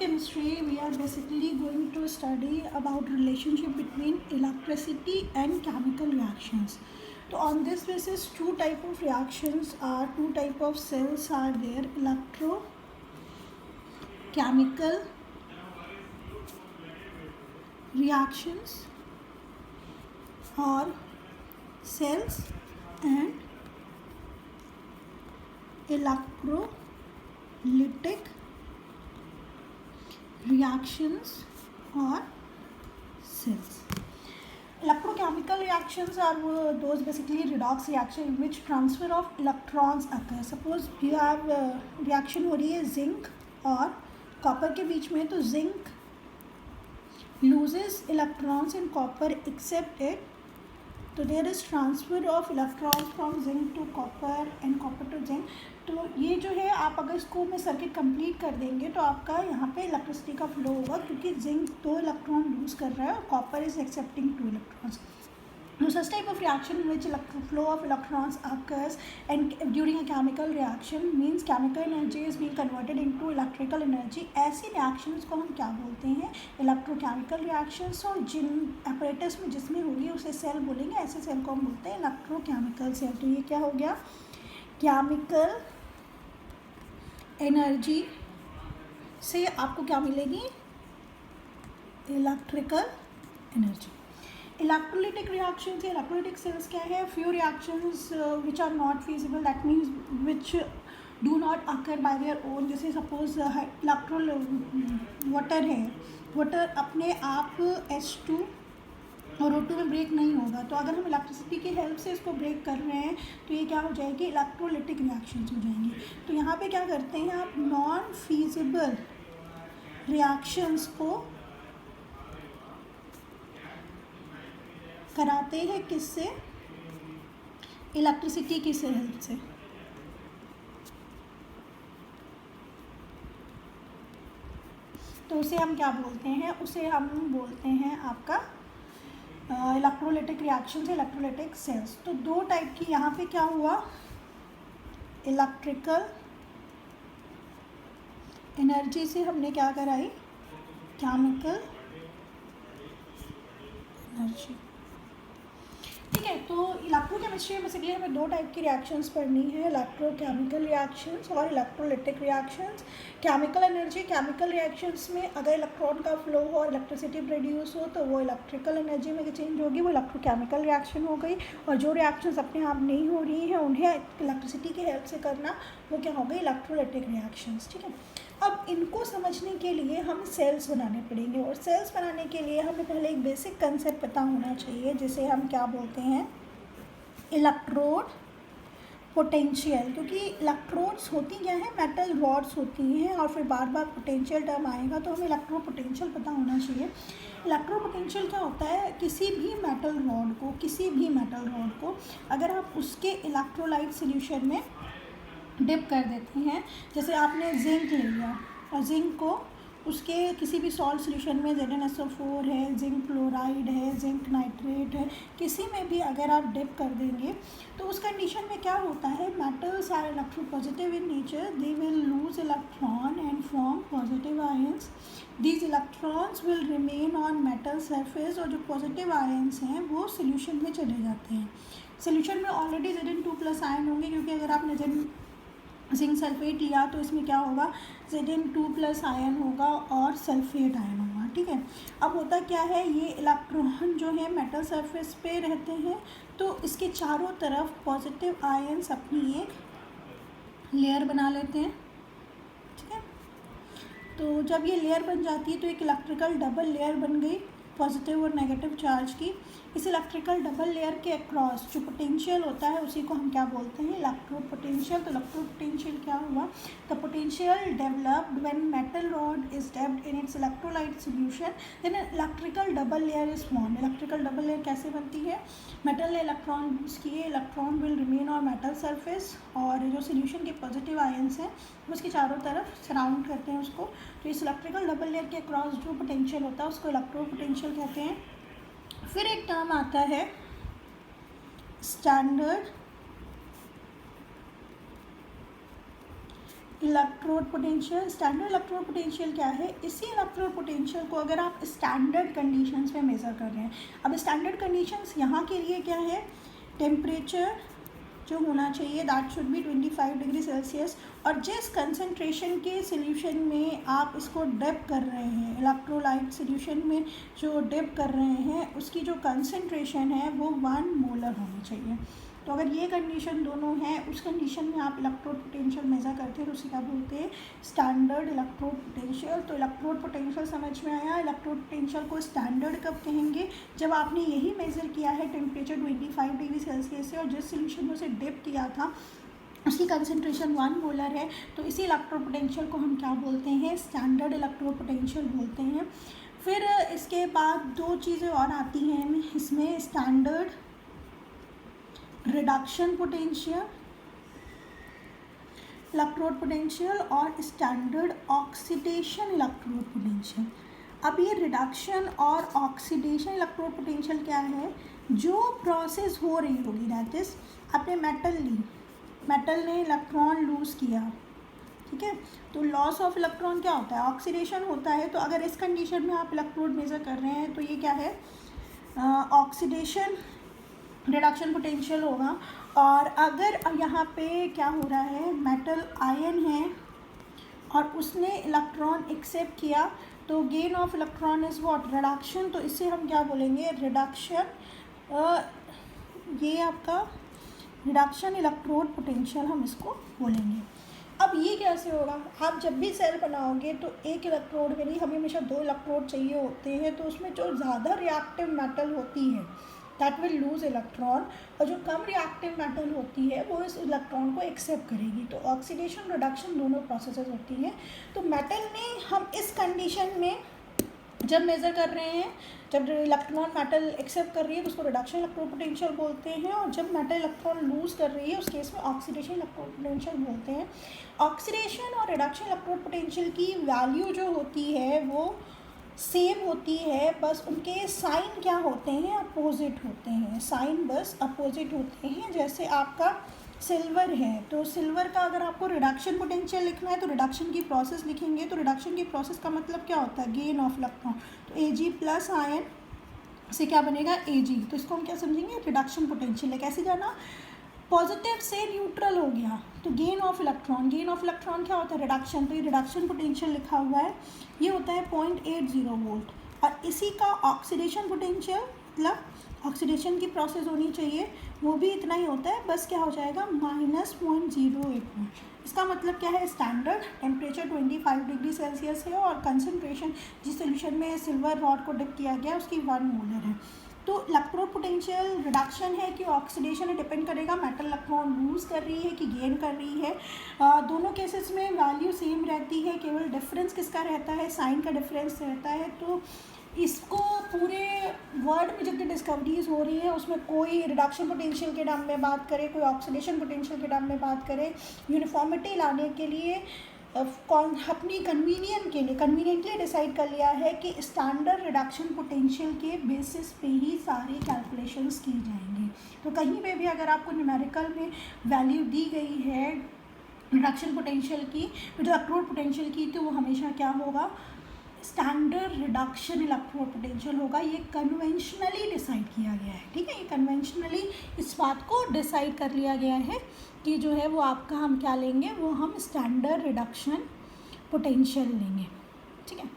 electrochemistry, we are basically going to study about relationship between electricity and chemical reactions. So on this basis, two type of reactions are, two type of cells are there: electrochemical reactions or cells and electrolytic reactions or cells. Electrochemical reactions are those basically redox reaction in which transfer of electrons occur. Suppose you have reaction हो रही है zinc और copper के बीच में, तो zinc loses electrons in copper except it, तो there is transfer of electrons from zinc to copper and copper to zinc. तो ये जो है, आप अगर इसको में सर्किट कंप्लीट कर देंगे तो आपका यहाँ पे इलेक्ट्रिसिटी का फ्लो होगा, क्योंकि जिंक 2 इलेक्ट्रॉन लूज कर रहा है और copper is accepting 2 electrons. So such type of reaction in which flow of electrons occurs and during a chemical reaction means chemical energy is being converted into electrical energy. ऐसी reactions को हम क्या बोलते हैं? Electrochemical reactions. और जिन apparatus में जिसमें होगी उसे सेल बोलेंगे, ऐसे सेल को हम बोलते हैं electrochemical cell. तो ये क्या हो गया? Chemical energy से आपको क्या मिलेगी? Electrical energy. इलेक्ट्रोलिटिक रिएक्शंस या इलेक्ट्रोलिटिक सेल्स क्या है? Few reactions which are not feasible, that means which do not occur by their own. जैसे सपोज इलेक्ट्रोल वाटर है, वाटर अपने आप H2 और O2 में ब्रेक नहीं होगा, तो अगर हम इलेक्ट्रिसिटी की हेल्प से इसको ब्रेक कर रहे हैं तो ये क्या हो जाएगी? इलेक्ट्रोलिटिक रिएक्शंस हो जाएंगी. तो यहाँ पे क्या करते हैं आप? नॉन फीजिबल रिएक्शंस को कराते हैं किससे? इलेक्ट्रिसिटी की हेल्प से. तो उसे हम क्या बोलते हैं? उसे हम बोलते हैं आपका इलेक्ट्रोलिटिक रिएक्शन से इलेक्ट्रोलिटिक सेल्स. तो दो टाइप की यहाँ पे क्या हुआ? इलेक्ट्रिकल एनर्जी से हमने क्या कराई? Chemical energy. ठीक है. तो इलेक्ट्रोकेमिस्ट्री में बेसिकली हमें दो टाइप की रिएक्शंस पढ़नी है, इलेक्ट्रोकेमिकल रिएक्शंस और electrolytic reactions. Chemical energy, chemical reactions में अगर इलेक्ट्रॉन का फ्लो हो और इलेक्ट्रिसिटी प्रोड्यूस हो तो वो इलेक्ट्रिकल एनर्जी में चेंज होगी, वो इलेक्ट्रोकेमिकल रिएक्शन हो गई. और जो रिएक्शंस अपने आप नहीं हो रही हैं उन्हें इलेक्ट्रिसिटी की हेल्प से करना, वो क्या हो गई? Electrolytic reactions. ठीक है. अब इनको समझने के लिए हम सेल्स बनाने पड़ेंगे, और सेल्स बनाने के लिए हमें पहले एक बेसिक कंसेप्ट पता होना चाहिए जिसे हम क्या बोलते हैं? Electrode potential. क्योंकि इलेक्ट्रोड्स होती क्या है? मेटल रॉड्स होती हैं, और फिर बार बार पोटेंशियल टर्म आएगा तो हमें इलेक्ट्रो पोटेंशियल पता होना चाहिए. इलेक्ट्रो पोटेंशियल क्या होता है? किसी भी मेटल रॉड को अगर आप उसके इलेक्ट्रोलाइट सोल्यूशन में डिप कर देते हैं, जैसे आपने जिंक ले लिया और जिंक को उसके किसी भी सॉल्ट सोल्यूशन में ZnSO4 है, जिंक क्लोराइड है, जिंक नाइट्रेट है, किसी में भी अगर आप डिप कर देंगे तो उस कंडीशन में क्या होता है? Metals are electropositive in nature, they will lose electron and form positive ions. These electrons will remain on metal surface, और जो पॉजिटिव आयंस हैं वो सोल्यूशन में चले जाते हैं. सोल्यूशन में ऑलरेडी Zn2+ आयन होंगे, क्योंकि अगर आपने जिंक सल्फेट लिया तो इसमें क्या होगा? Zn2+ आयन होगा और सल्फेट आयन होगा. ठीक है. अब होता क्या है? ये इलेक्ट्रॉन जो है मेटल सरफेस पे रहते हैं, तो इसके चारों तरफ पॉजिटिव आयन्स अपनी एक लेयर बना लेते हैं. ठीक है. तो जब ये लेयर बन जाती है तो एक इलेक्ट्रिकल डबल लेयर बन गई पॉजिटिव और नेगेटिव चार्ज की. इस इलेक्ट्रिकल डबल लेयर के अक्रॉस जो पोटेंशियल होता है उसी को हम क्या बोलते हैं? Electro potential. तो इलेक्ट्रो पोटेंशियल क्या हुआ? The potential developed when metal rod is dipped in its electrolyte solution, then electrical double layer is formed. Electrical double layer कैसे बनती है? मेटल ने इलेक्ट्रॉन यूज किए, electron will remain on metal surface, और जो solution के positive ions हैं वो उसके चारों तरफ सराउंड करते हैं उसको. तो इस इलेक्ट्रिकल डबल लेयर के अक्रॉस जो पोटेंशियल होता है उसको इलेक्ट्रो पोटेंशियल कहते हैं. फिर एक टर्म आता है standard electrode potential. Standard electrode potential क्या है? इसी इलेक्ट्रोड पोटेंशियल को अगर आप स्टैंडर्ड कंडीशंस में मेज़र कर रहे हैं, अब स्टैंडर्ड कंडीशंस यहाँ के लिए क्या है? टेम्परेचर जो होना चाहिए that should be 25 degree Celsius, और जिस कंसनट्रेशन के सोल्यूशन में आप इसको डिप कर रहे हैं, इलेक्ट्रोलाइट सोल्यूशन में जो डिप कर रहे हैं, उसकी जो कंसनट्रेशन है वो 1 मोलर होनी चाहिए। तो अगर ये कंडीशन दोनों हैं, उस कंडीशन में आप इलेक्ट्रोड पोटेंशियल मेज़र करते हैं तो उसे क्या बोलते हैं? Standard electrode potential. तो इलेक्ट्रोड पोटेंशियल समझ में आया। इलेक्ट्रोड पोटेंशियल को स्टैंडर्ड कब कहेंगे? जब आपने यही मेज़र किया है टेम्परेचर 25 डिग्री सेल्सियस से, और जिस सोल्यूशन में उसे डिप किया था उसकी कंसनट्रेशन 1 मोलर है, तो इसी इलेक्ट्रोड पोटेंशियल को हम क्या बोलते हैं? स्टैंडर्ड इलेक्ट्रोड पोटेंशियल बोलते हैं। फिर इसके बाद 2 चीज़ें और आती हैं इसमें, standard reduction potential, electrode potential, और स्टैंडर्ड ऑक्सीडेशन इलेक्ट्रोड पोटेंशियल। अब ये रिडक्शन और ऑक्सीडेशन इलेक्ट्रोड पोटेंशियल क्या है? जो प्रोसेस हो रही होगी, दैट इज आपने मेटल ली, मेटल ने इलेक्ट्रॉन लूज़ किया, ठीक है, तो लॉस ऑफ इलेक्ट्रॉन क्या होता है? ऑक्सीडेशन होता है। तो अगर इस कंडीशन में आप इलेक्ट्रोड मेज़र कर रहे हैं तो ये क्या है? ऑक्सीडेशन रिडक्शन पोटेंशियल होगा। और अगर यहाँ पे क्या हो रहा है? मेटल आयन है और उसने इलेक्ट्रॉन एक्सेप्ट किया, तो gain of electron is what? Reduction. तो इससे हम क्या बोलेंगे? रिडक्शन। ये आपका रिडक्शन इलेक्ट्रोड पोटेंशियल हम इसको बोलेंगे। अब ये कैसे होगा? आप जब भी सेल बनाओगे तो एक इलेक्ट्रोड में नहीं, हमें हमेशा 2 इलेक्ट्रोड चाहिए होते हैं। तो उसमें जो ज़्यादा रिएक्टिव मेटल होती है दैट विल लूज़ इलेक्ट्रॉन, और जो कम रिएक्टिव मेटल होती है वो इस इलेक्ट्रॉन को एक्सेप्ट करेगी। तो ऑक्सीडेशन रिडक्शन दोनों प्रोसेसेस होती हैं। तो मेटल में हम इस कंडीशन में जब मेज़र कर रहे हैं, जब इलेक्ट्रॉन मेटल एक्सेप्ट कर रही है तो उसको रिडक्शन इलेक्ट्रोड पोटेंशियल बोलते हैं, और जब मेटल इलेक्ट्रॉन लूज़ कर रही है उस केस में ऑक्सीडेशन इलेक्ट्रोड पोटेंशियल बोलते हैं। ऑक्सीडेशन और रिडक्शन इलेक्ट्रोड पोटेंशियल की वैल्यू जो होती है वो सेम होती है, बस उनके साइन क्या होते हैं? अपोजिट होते हैं। साइन बस अपोजिट होते हैं। जैसे आपका सिल्वर है, तो सिल्वर का अगर आपको रिडक्शन पोटेंशियल लिखना है तो रिडक्शन की प्रोसेस लिखेंगे। तो रिडक्शन की प्रोसेस का मतलब क्या होता है? Gain of electron. तो Ag प्लस आयन से क्या बनेगा? Ag। तो इसको हम क्या समझेंगे? रिडक्शन पोटेंशियल है। कैसे जाना? पॉजिटिव से न्यूट्रल हो गया तो gain of electron. Gain of electron क्या होता है? रिडक्शन। तो ये रिडक्शन पोटेंशियल लिखा हुआ है, ये होता है 0.80 वोल्ट। और इसी का ऑक्सीडेशन पोटेंशियल, मतलब ऑक्सीडेशन की प्रोसेस होनी चाहिए, वो भी इतना ही होता है, बस क्या हो जाएगा? -0.08 वोल्ट। इसका मतलब क्या है? स्टैंडर्ड टेम्परेचर 25 डिग्री सेल्सियस है और कंसनट्रेशन जिस सोल्यूशन में सिल्वर रॉड को डिप किया गया उसकी 1 मोलर है। तो इलेक्ट्रोड पोटेंशियल रिडक्शन है कि ऑक्सीडेशन है, डिपेंड करेगा मेटल इलेक्ट्रॉन लूज़ कर रही है कि गेन कर रही है। दोनों केसेस में वैल्यू सेम रहती है, केवल डिफरेंस किसका रहता है? साइन का डिफरेंस रहता है। तो इसको पूरे वर्ल्ड में जितनी डिस्कवरीज हो रही है उसमें कोई रिडक्शन पोटेंशियल के नाम में बात करे, कोई ऑक्सीडेशन पोटेंशियल के नाम में बात करे, यूनिफॉर्मिटी लाने के लिए अपनी कन्वीनियंटली डिसाइड कर लिया है कि स्टैंडर्ड रिडक्शन पोटेंशियल के बेसिस पे ही सारी कैलकुलेशंस की जाएंगी। तो कहीं पे भी अगर आपको न्यूमेरिकल में वैल्यू दी गई है रिडक्शन पोटेंशियल की, इलेक्ट्रोड पोटेंशियल की, तो वो हमेशा क्या होगा? स्टैंडर्ड रिडक्शन इलेक्ट्रोड पोटेंशियल होगा। ये कन्वेंशनली डिसाइड किया गया है, ठीक है। ये कन्वेंशनली इस बात को डिसाइड कर लिया गया है कि जो है वो आपका हम क्या लेंगे? वो हम स्टैंडर्ड रिडक्शन पोटेंशियल लेंगे, ठीक है।